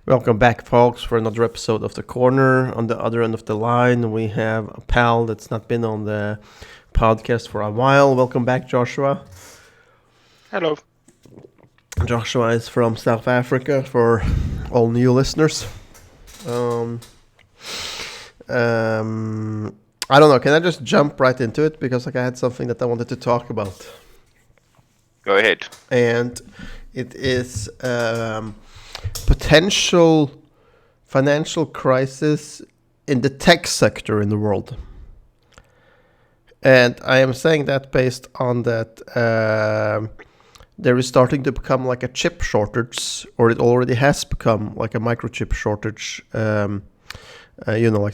Welcome back, folks, for another episode of The Corner. On the other end of the line, we have a pal that's not been on the podcast for a while. Welcome back, Joshua. Hello. Joshua is from South Africa for all new listeners. Um, I don't know. Can I just jump right into it? Because I had something that I wanted to talk about. Go ahead. And it is potential financial crisis in the tech sector in the world. And I am saying that based on that there is starting to become like a chip shortage, or it already has become like a microchip shortage. Like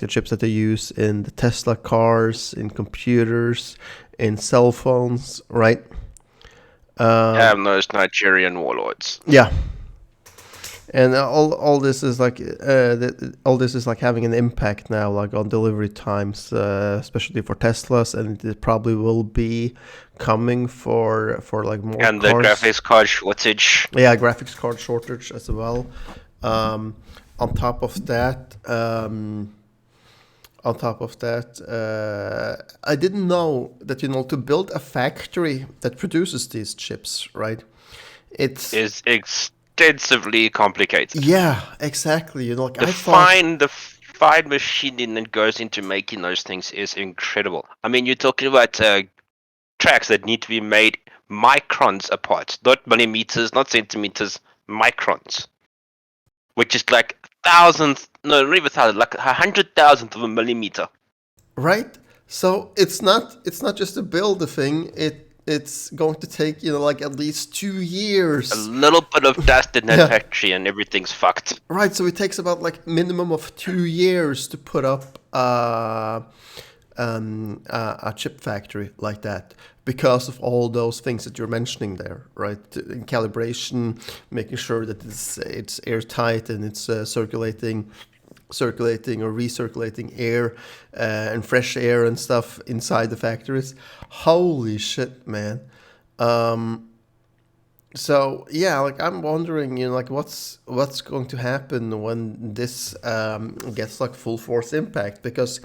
the chips that they use in the Tesla cars, in computers, in cell phones, right? Those Nigerian warlords. Yeah. And all this is like having an impact now, like on delivery times, especially for Teslas, and it probably will be coming for like more. And the graphics card shortage. Yeah, graphics card shortage as well. On top of that, I didn't know that to build a factory that produces these chips, right? It's extensively complicated. Yeah, exactly. The fine machining that goes into making those things is incredible. I mean, you're talking about tracks that need to be made microns apart, not millimeters, not centimeters, microns, which is like thousands, no, not even thousands, like 100,000th of a millimeter. Right. So it's not just to build the thing. It's going to take like at least 2 years. A little bit of dust in that factory and everything's fucked. Right. So it takes about like minimum of 2 years to put up a chip factory like that, because of all those things that you're mentioning there, right? In calibration, making sure that it's airtight and it's circulating or recirculating air and fresh air and stuff inside the factories. Holy shit, man. So yeah, like I'm wondering, like what's going to happen when this gets like full force impact? Because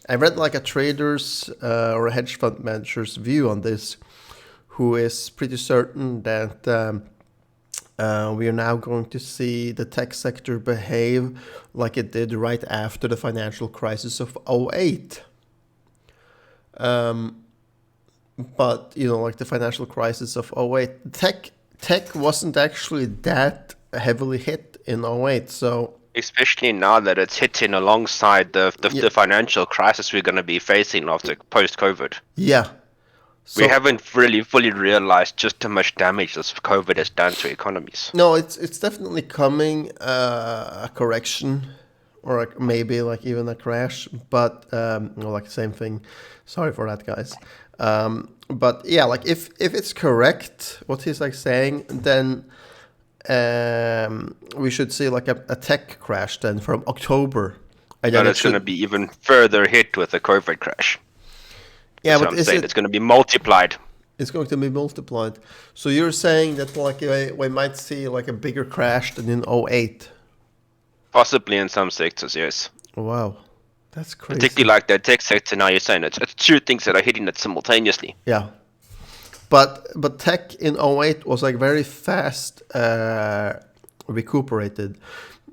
I read like a trader's or a hedge fund manager's view on this, who is pretty certain that we are now going to see the tech sector behave like it did right after the financial crisis of 2008. But like the financial crisis of 2008, tech wasn't actually that heavily hit in 2008. So especially now that it's hitting alongside the financial crisis we're going to be facing after post-COVID. Yeah. So, we haven't really fully realized just how much damage this COVID has done to economies. No, it's definitely coming, a correction, or maybe like even a crash, but like the same thing. Sorry for that, guys. But yeah, like if it's correct what he's like saying, then we should see like a tech crash then from October. And then it's going to be even further hit with the COVID crash. Yeah, but it's going to be multiplied. It's going to be multiplied. So you're saying that like we might see like a bigger crash than in 2008? Possibly in some sectors, yes. Wow, that's crazy. Particularly like the tech sector. Now you're saying it's two things that are hitting it simultaneously. Yeah, but tech in 2008 was like very fast recuperated,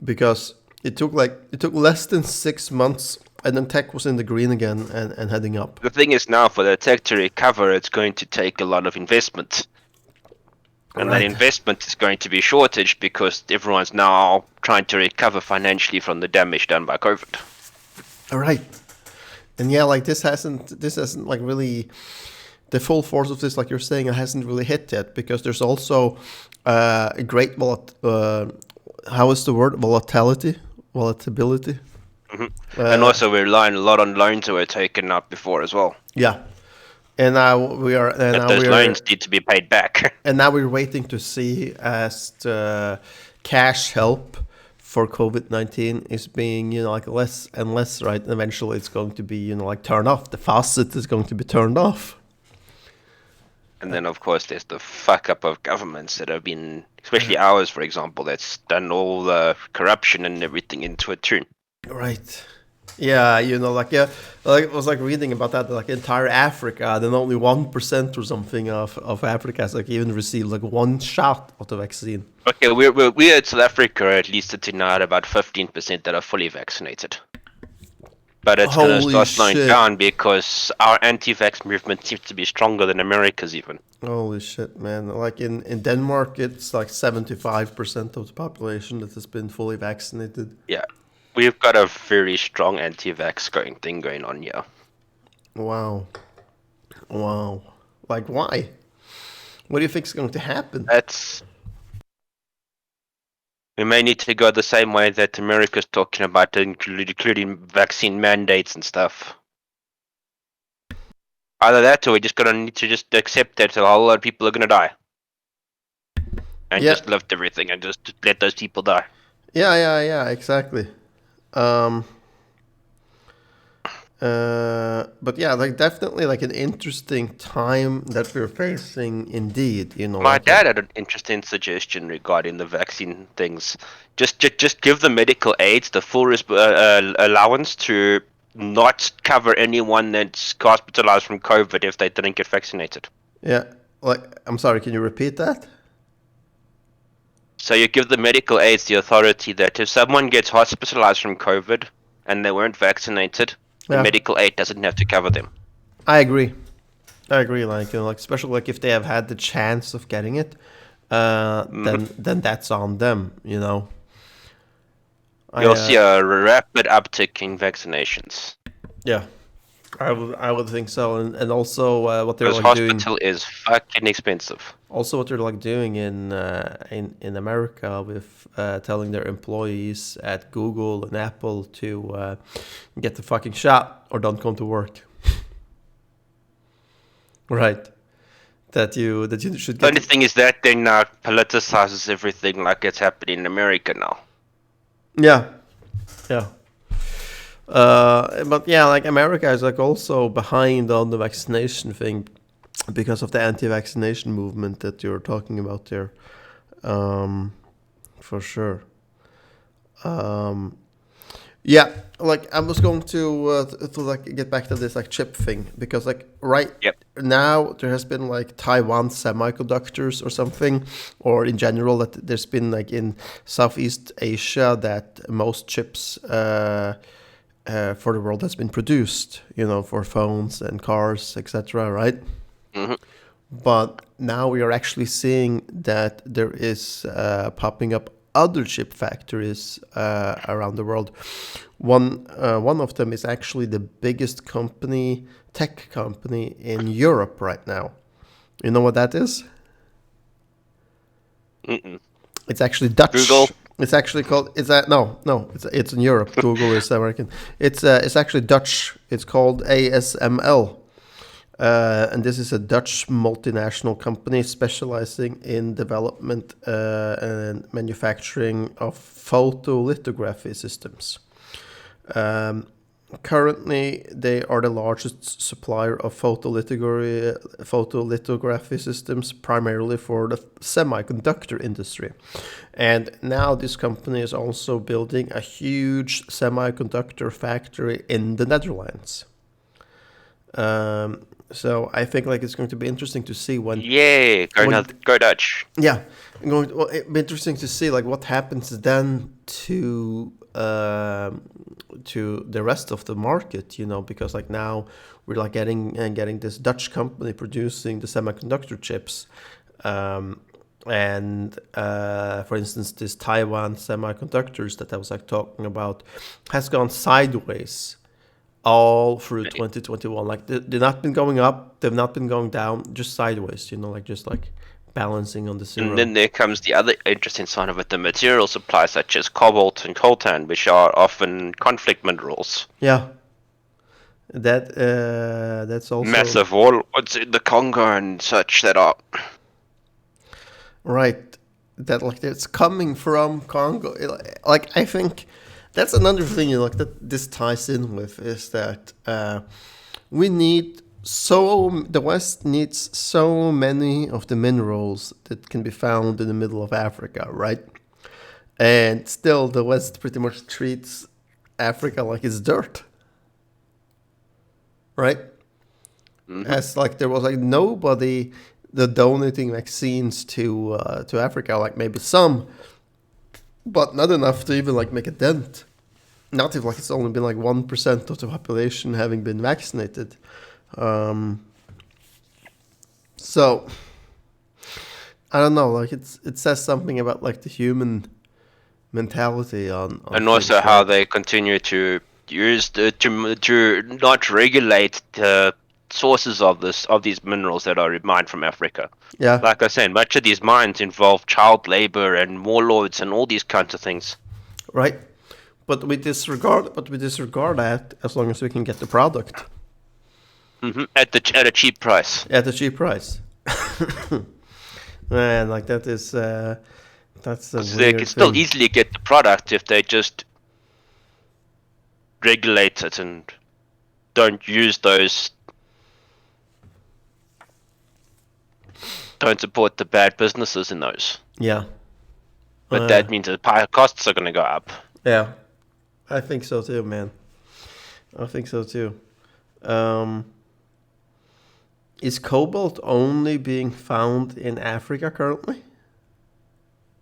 because it took less than 6 months. And then tech was in the green again and heading up. The thing is now, for the tech to recover, it's going to take a lot of investment. And that investment is going to be shortage because everyone's now trying to recover financially from the damage done by COVID. All right. And yeah, like this hasn't like really, the full force of this, like you're saying, it hasn't really hit yet, because there's also a great how is the word? Volatility? Mm-hmm. And also we're relying a lot on loans that were taken up before as well. Yeah. And now we are... And those loans need to be paid back. And now we're waiting to see as the cash help for COVID-19 is being, like less and less, right? And eventually it's going to be, like turned off. The faucet is going to be turned off. And then, of course, there's the fuck up of governments that have been, especially ours, for example, that's done all the corruption and everything into a tune. Right. Yeah, like yeah, like I was like reading about that, like entire Africa, then only 1% or something of Africa has like even received like one shot of the vaccine. Okay, we're in South Africa, at least it's now at about 15% that are fully vaccinated. But it's going to Holy start slowing shit! down because our anti-vax movement seems to be stronger than America's even. Holy shit, man! Like in Denmark, it's like 75% of the population that has been fully vaccinated. Yeah, we've got a very strong anti-vax thing going on here. Wow, wow. Like why? What do you think is going to happen? We may need to go the same way that America's talking about, including vaccine mandates and stuff. Either that, or we're just gonna need to just accept that a whole lot of people are gonna die, and Yeah, just lift everything and just let those people die. yeah, exactly. Um, but yeah, like definitely like an interesting time that we're facing indeed, My like dad had an interesting suggestion regarding the vaccine things. Just give the medical aids the full allowance to not cover anyone that's hospitalized from COVID if they didn't get vaccinated. yeah, like I'm sorry, can you repeat that? So you give the medical aids the authority that if someone gets hospitalized from COVID and they weren't vaccinated, the Yeah, medical aid doesn't have to cover them. I agree. I agree. Like like especially like if they have had the chance of getting it, Mm-hmm. then that's on them. I You'll see a rapid uptick in vaccinations. Yeah, I would think so, and also what they're Because like doing. hospital is fucking expensive. Also, what they're like doing in America with telling their employees at Google and Apple to get the fucking shot or don't come to work. Right. That you should The get. only thing is that then politicizes everything like it's happening in America now. Yeah. Yeah. But yeah, like America is like also behind on the vaccination thing because of the anti-vaccination movement that you're talking about there. For sure. Um, yeah, like I was going to like get back to this like chip thing because like right Yep. now there has been like Taiwan semiconductors or something, or in general that there's been like in Southeast Asia that most chips for the world has been produced, for phones and cars, etc. Right? Mm-hmm. But now we are actually seeing that there is popping up other chip factories around the world. One of them is actually the biggest tech company in Europe right now. You know what that is? Mm-mm. It's actually Dutch. Google. It's actually called. It's that no. It's in Europe. Google is American. It's actually Dutch. It's called ASML. And this is a Dutch multinational company specializing in development and manufacturing of photolithography systems. Um, Currently, they are the largest supplier of photolithography systems, primarily for the semiconductor industry. And now this company is also building a huge semiconductor factory in the Netherlands. So I think like it's going to be interesting to see Yeah, when go Dutch. yeah, it'll be interesting to see like what happens then to the rest of the market, because like now we're like getting this Dutch company producing the semiconductor chips, and for instance, this Taiwan semiconductors that I was like talking about has gone sideways all through 2021. Like they've not been going up, they've not been going down, just sideways. Like just like balancing on the And zero. then there comes the other interesting side of it, the material supply, such as cobalt and coltan, which are often conflict minerals. Yeah, that's also Massive warlords in the Congo and such that are. right. That like it's coming from Congo. Like I think that's another thing. Like that this ties in with is that we need So the West needs so many of the minerals that can be found in the middle of Africa, right? And still, the West pretty much treats Africa like it's dirt, right? Hmm. As like there was like nobody that donating vaccines to Africa, like maybe some, but not enough to even like make a dent. Not if like it's only been like 1% of the population having been vaccinated. Um, so I don't know, like it says something about like the human mentality on And also things, how right? they continue to use to not regulate the sources of these minerals that are mined from Africa. Yeah, Like I said, much of these mines involve child labor and warlords and all these kinds of things. right. But we disregard that as long as we can get the product At a cheap price. at a cheap price. Man, like that's a Because they weird can still thing. easily get the product if they just regulate it and don't use those, don't support the bad businesses in those. Yeah. But Uh, that means the costs are going to go up. yeah. I think so too, man. I think so too. Um, is cobalt only being found in Africa currently?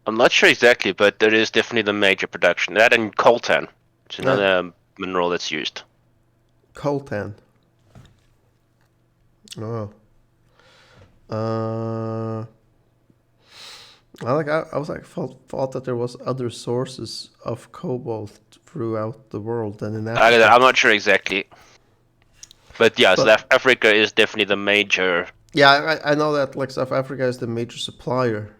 I'm not sure exactly, but there is definitely the major production. That and coltan, which is Yeah. another mineral that's used. Coltan. Oh. Uh, I was like thought that there was other sources of cobalt throughout the world than in Africa. I'm not sure exactly, but yeah, But Africa is definitely the major. yeah, I know that like South Africa is the major supplier.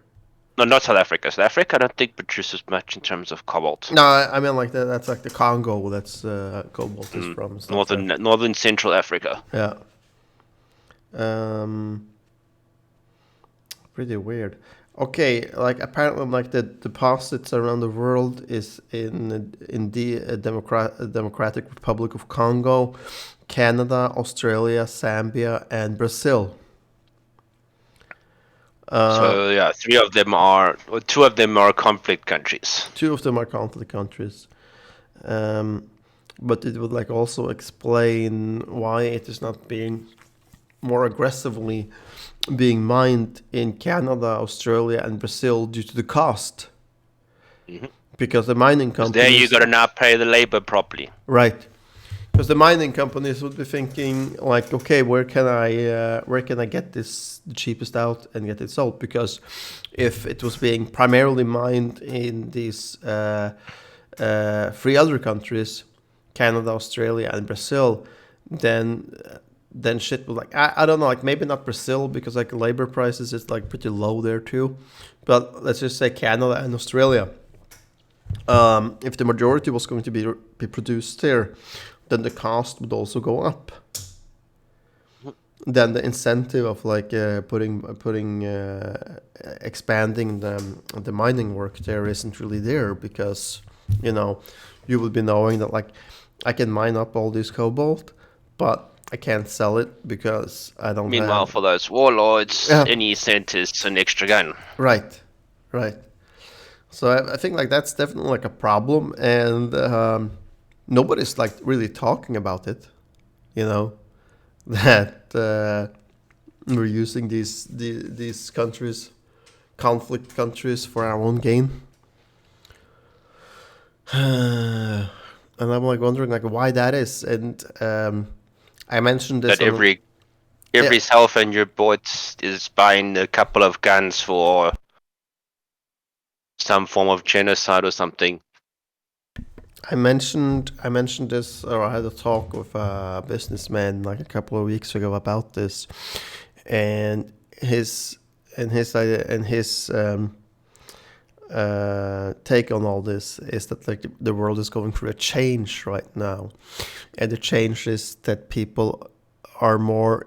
No, not South Africa. South Africa, I don't think produces much in terms of cobalt. No, I mean like that. That's like the Congo. That's cobalt is from. It's not the. Northern Central Africa. Yeah. Um. Pretty weird. Okay, like apparently, like the deposits around the world is in the Democratic Republic of Congo, Canada, Australia, Zambia, and Brazil. Uh, So yeah, three of them are, or two of them are conflict countries. Two of them are conflict countries. Um, but it would like also explain why it is not being more aggressively being mined in Canada, Australia, and Brazil due to the cost. Hmm. Because the mining Because there you companies, got to now pay the labor properly. right? Because the mining companies would be thinking like, okay, where can I get this the cheapest out and get it sold? Because if it was being primarily mined in these three other countries, Canada, Australia, and Brazil, then shit was like I don't know, like maybe not Brazil because like labor prices is like pretty low there too, but let's just say Canada and Australia. If the majority was going to be produced there, then the cost would also go up. Then the incentive of like putting expanding the mining work there isn't really there because you know you would be knowing that like I can mine up all this cobalt, but I can't sell it because I don't Meanwhile, have. for those warlords, Yeah, any cent is an extra gun. right, right. So I think like that's definitely like a problem, and nobody's like really talking about it. You know that we're using these countries, conflict countries, for our own gain. And I'm like wondering like why that is, and I mentioned this That on. Yeah, every self in your boat is buying a couple of guns for some form of genocide or something. I mentioned this, or I had a talk with a businessman like a couple of weeks ago about this, and his take on all this is that like the world is going through a change right now, and the change is that people are more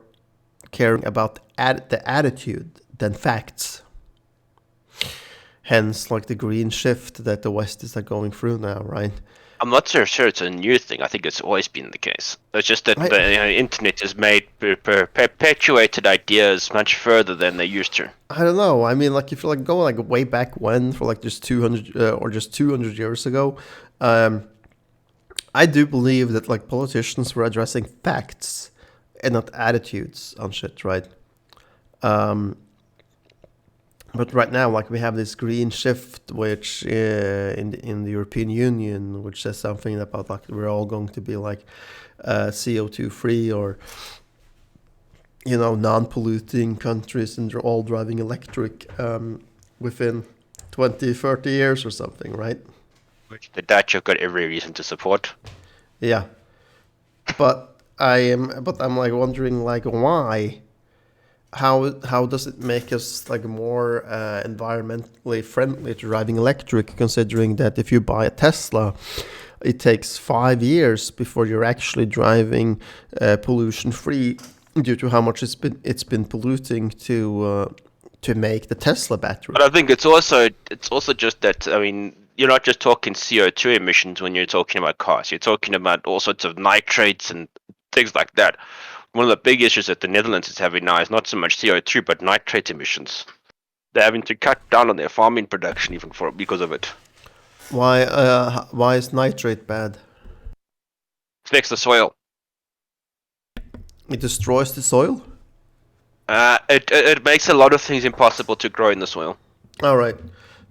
caring about the attitude than facts. hence like the green shift that the West is like going through now, right? I'm not so sure it's a new thing. I think it's always been the case. It's just that I the internet has made perpetuated ideas much further than they used to. I don't know. I mean, like if you like go like way back when, for like just 200 or just 200 years ago, um, I do believe that like politicians were addressing facts and not attitudes on shit, right? Um, but right now, like we have this green shift, which in the European Union, which says something about like we're all going to be like CO2 free, or non-polluting countries, and they're all driving electric within 20, 30 years or something, right? Which the Dutch have got every reason to support. Yeah, but I'm like wondering like why. How does it make us like more environmentally friendly to driving electric, considering that if you buy a Tesla, it takes 5 years before you're actually driving pollution free, due to how much it's been polluting to make the Tesla battery. But I think it's also just that, I mean, you're not just talking CO2 emissions when you're talking about cars. You're talking about all sorts of nitrates and things like that. One of the big issues that the Netherlands is having now is not so much CO2 but nitrate emissions. They're having to cut down on their farming production even because of it. Why is nitrate bad? Affects the soil. It destroys the soil. It makes a lot of things impossible to grow in the soil All right,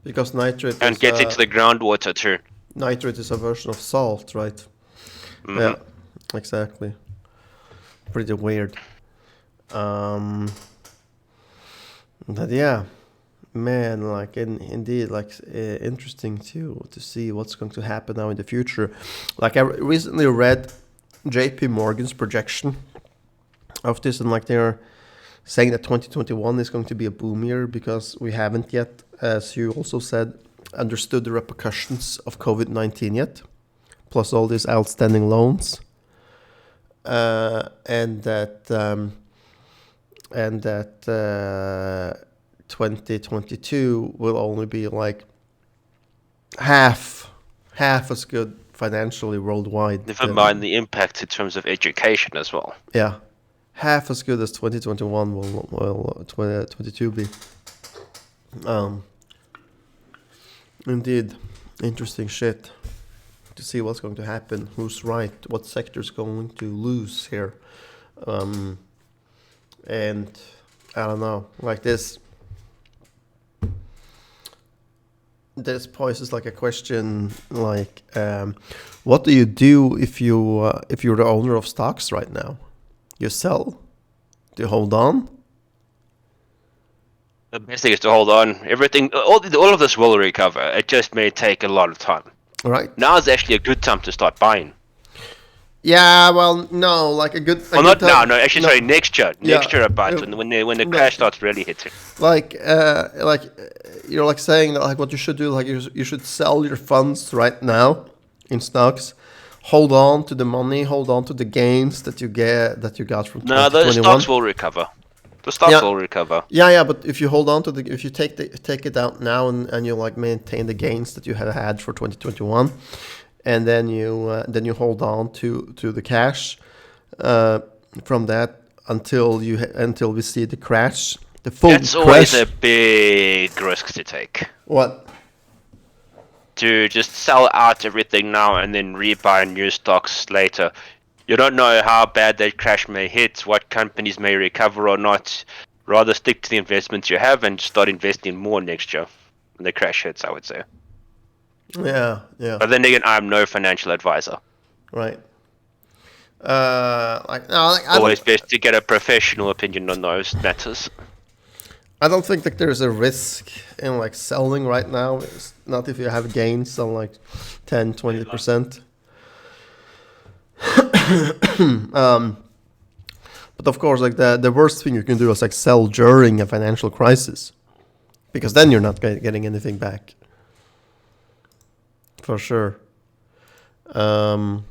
because nitrate and is gets into the groundwater too. nitrate is a version of salt, right? Hmm. Yeah, exactly. Pretty weird. Um, but yeah, man, like indeed, like interesting to see what's going to happen now in the future. Like I recently read J.P. Morgan's projection of this, and like they're saying that 2021 is going to be a boom year because we haven't yet, as you also said, understood the repercussions of COVID-19 yet, plus all these outstanding loans, and that 2022 will only be like half as good financially worldwide. Never mind the impact in terms of education as well. Yeah, half as good as 2021 will 2022 be. Um, Indeed, interesting shit to see what's going to happen, who's right, what sector's going to lose here, and I don't know, like this poses like a question, like what do you do if you're the owner of stocks right now? You sell? Do you hold on? The best thing is to hold on. Everything, all of this will recover. It just may take a lot of time. Right. Now is actually a good time to start buying. Yeah, well, no, like a good. Well, not now. No, actually, no, sorry, next year. Yeah, Next year about when the no, crash starts really hitting. like you're like saying that like what you should do, like you should sell your funds right now in stocks, hold on to the money, hold on to the gains that you got from No, the 2021. stocks will recover. The stocks Yeah. will recover. Yeah, but if you hold on to if you take it out now, and you like maintain the gains that you had for 2021, and then you hold on to the cash from that until we see the crash, the full That's crash. always a big risk to take. What? To just sell out everything now and then rebuy new stocks later. You don't know how bad that crash may hit, what companies may recover or not. Rather stick to the investments you have and start investing more next year when the crash hits, I would say. Yeah. But then again, I'm no financial advisor. Right. Like no, like, Always best to get a professional opinion on those matters. I don't think that there's a risk in like selling right now. It's not if you have gains on like 10-20%. But of course, like the worst thing you can do is like sell during a financial crisis, because then you're not getting anything back. For sure. I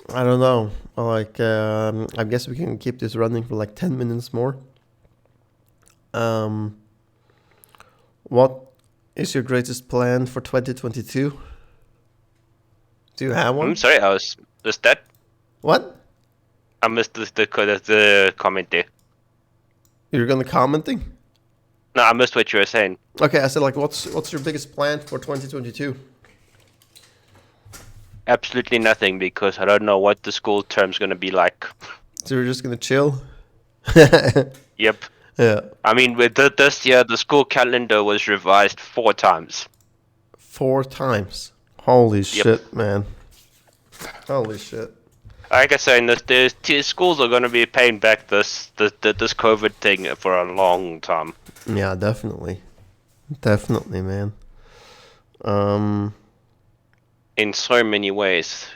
don't know. Like, I guess we can keep this running for like 10 minutes more. What is your greatest plan for 2022? Do you have one? Sorry, I was that What? I missed the comment there. You're gonna commenting? No, I missed what you were saying. Okay, I said like, what's your biggest plan for 2022? Absolutely nothing because I don't know what the school term's gonna be like. So you're just gonna chill? Yep. Yeah. I mean, with this year, the school calendar was revised 4 times. 4 times. Holy Yep. shit, man. Holy shit. Like I say, the schools are gonna be paying back this COVID thing for a long time. Yeah, definitely. Definitely, man. In so many ways.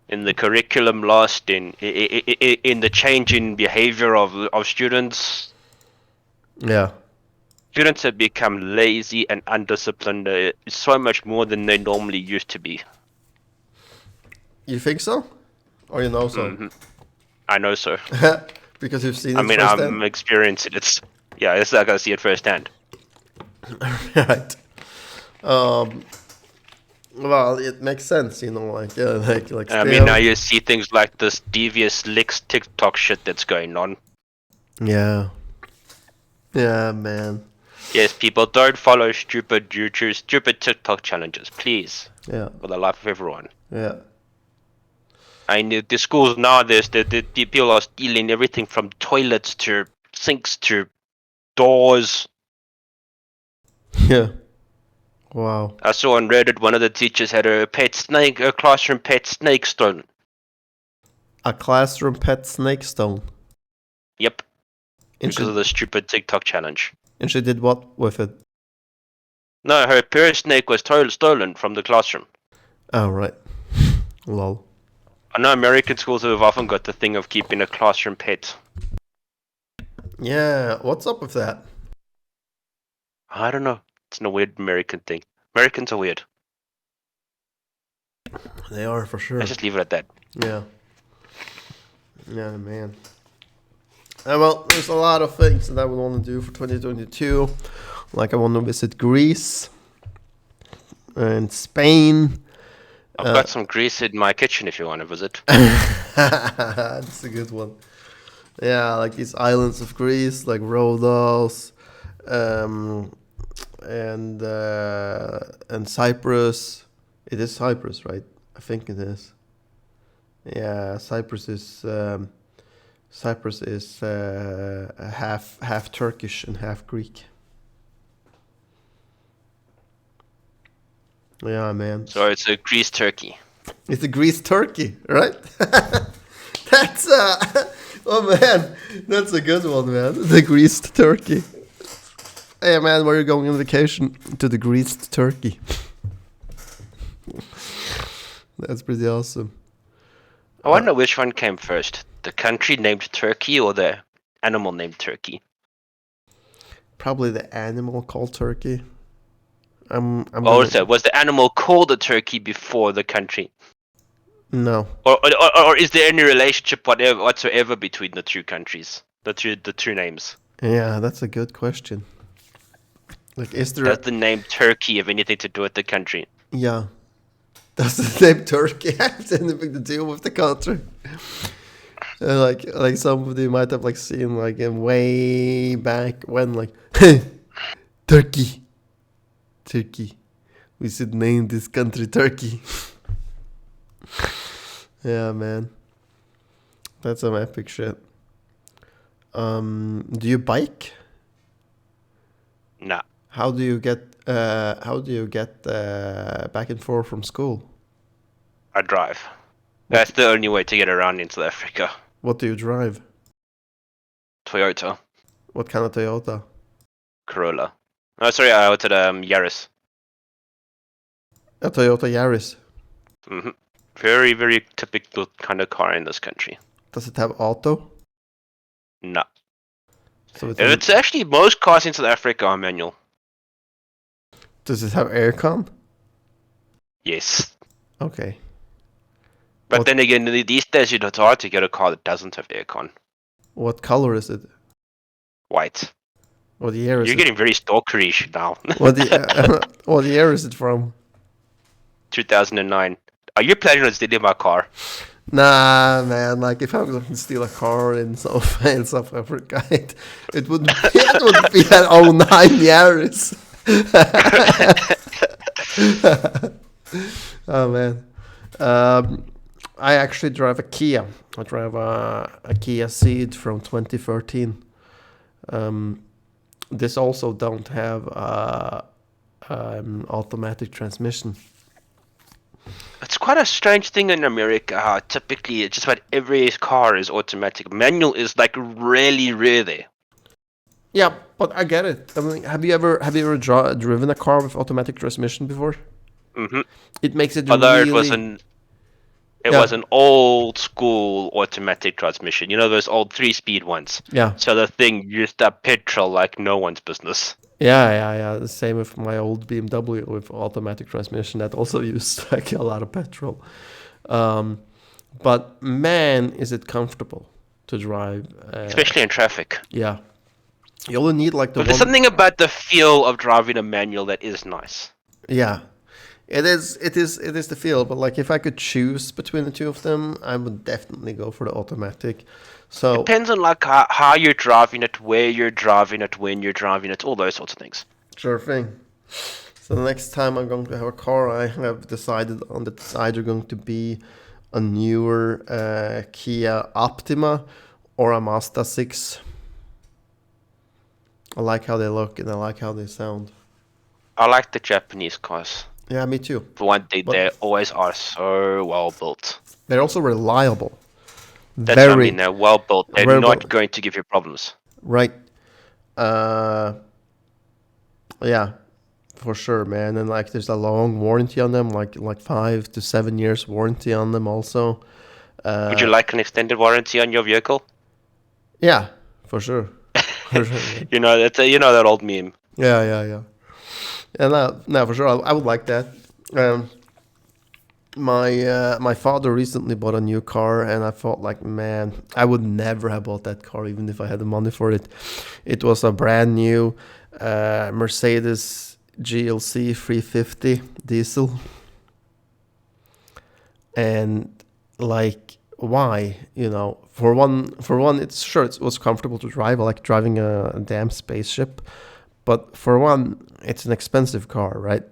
In the curriculum lost, in the change in behavior of students. Yeah. Students have become lazy and undisciplined so much more than they normally used to be. You think so? Or you know so? I know so. Because you've seen I it mean, firsthand? I'm experiencing it. Yeah, it's like I see it firsthand. Right. Well, it makes sense, you know, like I mean, now you see things like this devious licks TikTok shit that's going on. Yeah. Yeah, man. Yes, people, don't follow stupid YouTubers, stupid TikTok challenges, please. Yeah. For the life of everyone. Yeah. I mean, the schools now, the people are stealing everything from toilets to sinks to doors. Yeah. Wow. I saw on Reddit one of the teachers had a classroom pet snake stolen. A classroom pet snake stone. Yep. And Because of the stupid TikTok challenge. And she did what with it? No, her parent snake was stolen from the classroom. Oh, right. Lol. I know American schools have often got the thing of keeping a classroom pet. Yeah, what's up with that? I don't know. It's a weird American thing. Americans are weird. They are, for sure. Let's just leave it at that. Yeah. Yeah, man. Well, there's a lot of things that I would want to do for 2022. Like, I want to visit Greece and Spain. I've got some grease in my kitchen if you want to visit. That's a good one. Yeah, like these islands of Greece, like Rhodos, and Cyprus. It is Cyprus, right? I think it is. Yeah, Cyprus is half Turkish and half Greek. Yeah, man. So it's a Greece turkey. It's a Greece turkey, right? That's oh man, that's a good one, man. The greased turkey. Hey man, where are you going on vacation? To the greased turkey. That's pretty awesome. I wonder which one came first, the country named Turkey or the animal named Turkey? Probably the animal called turkey. Was the animal called a turkey before the country? No. Or is there any relationship whatsoever between the two countries, the two names? Yeah, that's a good question. Like, is there? Does the name Turkey have anything to do with the country? Yeah. Does the name Turkey have anything to do with the country? Like somebody might have like seen like in way back when like Turkey. We should name this country Turkey. Yeah, man. That's some epic shit. Do you bike? Nah. How do you get back and forth from school? I drive. That's the only way to get around in South Africa. What do you drive? Toyota. What kind of Toyota? Corolla. Oh, sorry, I wanted Yaris. A Toyota Yaris. Mm-hmm. Very, very typical kind of car in this country. Does it have auto? No. So It's actually, most cars in South Africa are manual. Does it have aircon? Yes. Okay. But then again, these days it's hard to get a car that doesn't have aircon. What color is it? White. What year is You're it? getting very stalkerish now. What year is it from? 2009. Are you planning on stealing my car? Nah, man. Like if I'm going to steal a car in South Africa, it wouldn't be, it wouldn't be an '09 Yaris. Oh man. I actually drive a Kia. I drive a Kia Ceed from 2013. This also don't have automatic transmission. It's quite a strange thing in America how typically just about every car is automatic. Manual is like really rare there. Yeah, but I get it. I mean, have you ever driven a car with automatic transmission before? Hmm. It makes it Although really. it Yeah, was an old school automatic transmission. You know those old 3-speed ones. yeah, So the thing used up petrol like no one's business. yeah. The same with my old BMW with automatic transmission that also used like a lot of petrol. Um, but man, is it comfortable to drive? Especially in traffic. Yeah, you only need like the But there's one. something about the feel of driving a manual that is nice. Yeah, it is. It is the feel. But like, if I could choose between the two of them, I would definitely go for the automatic. So Depends on like how you're driving it, where you're driving it, when you're driving it, all those sorts of things. sure thing. So the next time I'm going to have a car, I have decided on that it's either going to be a newer Kia Optima or a Mazda 6. I like how they look and I like how they sound. I like the Japanese cars. Yeah, me too. For one thing, But they always are so well built. they're also reliable. That's what I mean. Very, They're well built. They're very not well. going to give you problems. Right. Uh, yeah, for sure, man. And like, there's a long warranty on them, like 5 to 7 years warranty on them, also. Would you like an extended warranty on your vehicle? Yeah, for sure. For sure. Man. You know that old meme. Yeah. Yeah, no, for sure. I would like that. My father recently bought a new car, and I thought like, man, I would never have bought that car even if I had the money for it. It was a brand new Mercedes GLC 350 diesel, and like, why? You know, for one, it was comfortable to drive. I like driving a damn spaceship, but for one, it's an expensive car, right?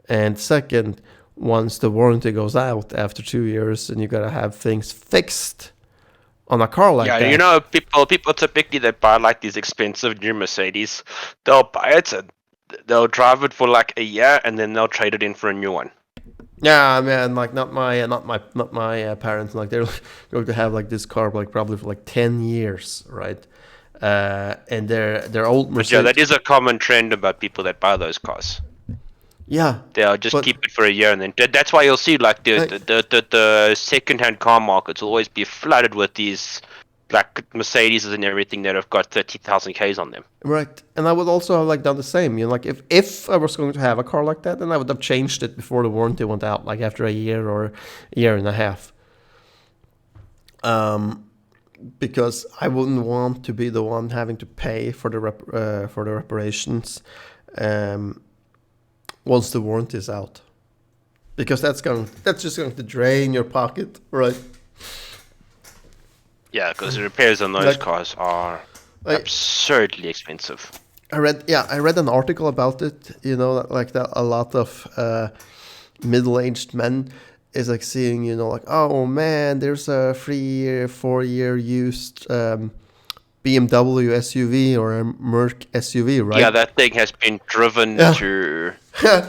And second, once the warranty goes out after 2 years and you gotta have things fixed on a car like Yeah, that. you know, people typically that buy like these expensive new Mercedes, they'll buy it and they'll drive it for like a year and then they'll trade it in for a new one. Yeah, man, like not my parents. Like they're going to have like this car like probably for like 10 years, right? And they're old But yeah, Mercedes. that is a common trend about people that buy those cars. Yeah, They'll just but keep it for a year and then that's why you'll see like like, the second-hand car markets will always be flooded with these like Mercedes and everything that have got 30,000 Ks on them. right, and I would also have like done the same. You know, like if I was going to have a car like that, then I would have changed it before the warranty went out, like after a year or a year and a half. Because I wouldn't want to be the one having to pay for the reparations, once the warranty is out, because that's just going to drain your pocket, right? Yeah, because the repairs on those Like, cars are like absurdly expensive. I read an article about it. You know, like that a lot of middle-aged men is like seeing, you know, like, oh man, there's a 3 year, 4 year used BMW SUV or a Merc SUV, right? Yeah, that thing has been driven Yeah. to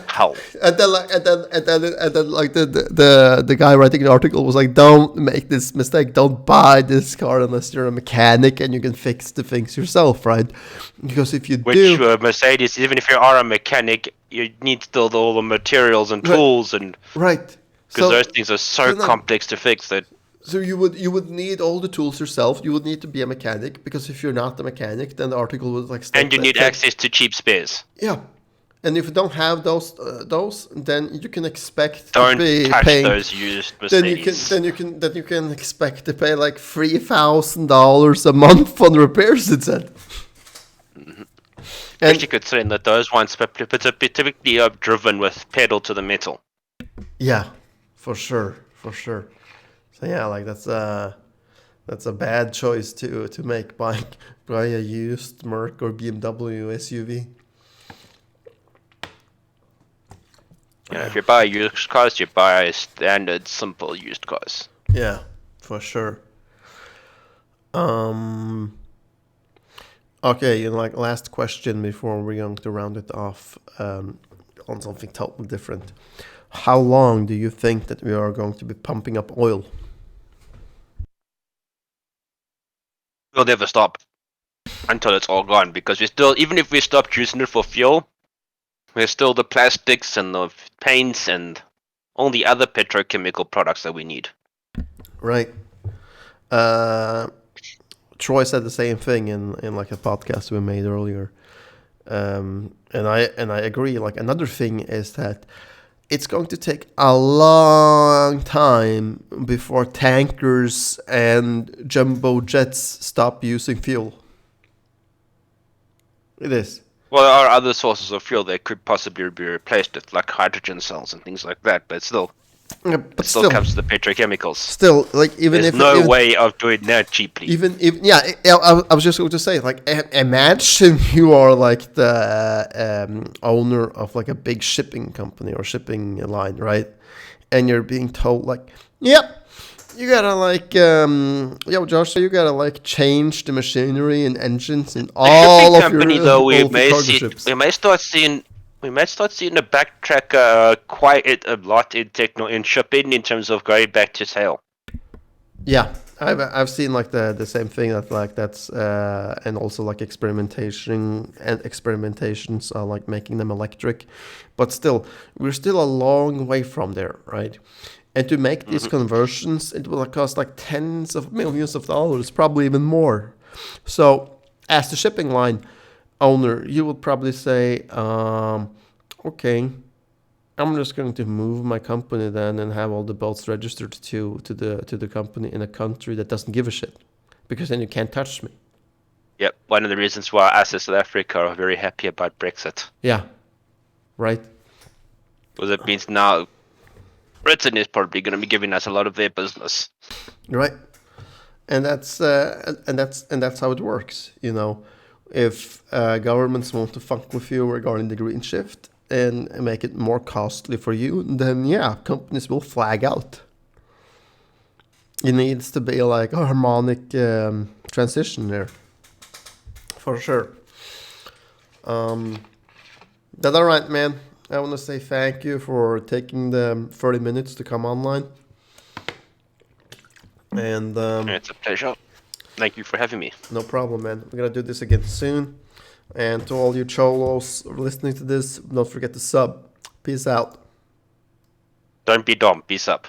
hell. And then like the guy writing the article was like, don't make this mistake. Don't buy this car unless you're a mechanic and you can fix the things yourself, right? Because if you Which do, Mercedes, even if you are a mechanic, you need still all the materials and tools, and right? because those things are so no. complex to fix that. So you would need all the tools yourself. You would need to be a mechanic, because if you're not a mechanic, then the article would like state And you that- need that- access to cheap spares. Yeah, and if you don't have those, then you can expect Don't to be touch paying. those used Then Mercedes. you can expect to pay like $3,000 a month on repairs. It said. And Especially considering that those ones typically are driven with pedal to the metal. yeah, for sure, for sure. So yeah, like that's a bad choice to make. Buy a used Merc or BMW SUV. If you buy used cars, you buy standard, simple used cars. Yeah, for sure. Um. Okay, and like last question before we're going to round it off on something totally different. How long do you think that we are going to be pumping up oil? We'll never stop until it's all gone, because we still, even if we stop using it for fuel, there's still the plastics and the paints and all the other petrochemical products that we need. Right. Uh, Troy said the same thing in like a podcast we made earlier, and I agree. Like another thing is that it's going to take a long time before tankers and jumbo jets stop using fuel. It is. Well, there are other sources of fuel that could possibly be replaced with, like hydrogen cells and things like that, but still, Yeah, it but still comes to the petrochemicals. still, like even There's if no even, way of doing that cheaply. even if yeah, I was just going to say like imagine you are like the owner of like a big shipping company or shipping line, right? And you're being told like, yep, you gotta like yo Josh, you gotta like change the machinery and engines and The all shipping of company, your though, all of your cargo ships. we may start seeing the backtrack quite a lot in shipping in terms of going back to sail. Yeah, I've seen like the same thing that like that's and also like experimentations are like making them electric, but still we're still a long way from there, right? And to make these conversions, it will cost like tens of millions of dollars, probably even more. So as the shipping line owner, you would probably say, okay, I'm just going to move my company then and have all the boats registered to the company in a country that doesn't give a shit, because then you can't touch me. Yep, one of the reasons why us as South Africa are very happy about Brexit, Yeah, right. because it means now Britain is probably going to be giving us a lot of their business. Right. And that's how it works. If governments want to fuck with you regarding the green shift and make it more costly for you, then yeah, companies will flag out. It needs to be like a harmonic transition there, for sure. That's all right, man. I want to say thank you for taking the 30 minutes to come online. And It's a pleasure. Thank you for having me. no problem, man. We're going to do this again soon. And to all you cholos listening to this, don't forget to sub. Peace out. Don't be dumb. Peace up.